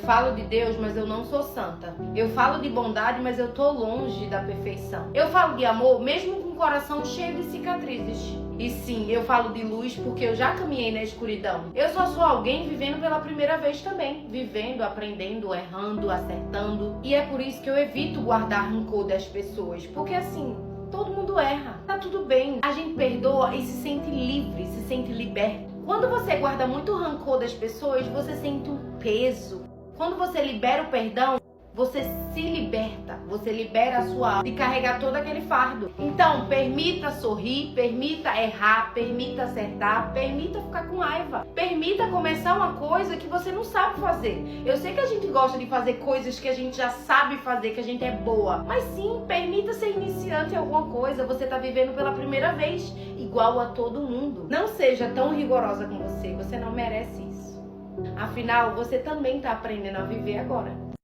falo de Deus, mas eu não sou santa. Eu falo de bondade, mas eu tô longe da perfeição. Eu falo de amor, mesmo com o coração cheio de cicatrizes. E sim, eu falo de luz porque eu já caminhei na escuridão. Eu só sou alguém vivendo pela primeira vez também. Vivendo, aprendendo, errando, acertando. E é por isso que eu evito guardar rancor das pessoas. Porque assim, todo mundo erra. Tá tudo bem. A gente perdoa e se sente livre, se sente liberto. Quando você guarda muito rancor das pessoas, você sente um peso. Quando você libera o perdão, você se liberta, você libera a sua alma de carregar todo aquele fardo. Então, permita sorrir, permita errar, permita acertar, permita ficar com raiva. Permita começar uma coisa que você não sabe fazer. Eu sei que a gente gosta de fazer coisas que a gente já sabe fazer, que a gente é boa. Mas sim, permita ser iniciante em alguma coisa. Você tá vivendo pela primeira vez, igual a todo mundo. Não seja tão rigorosa com você, você não merece isso. Afinal, você também tá aprendendo a viver agora.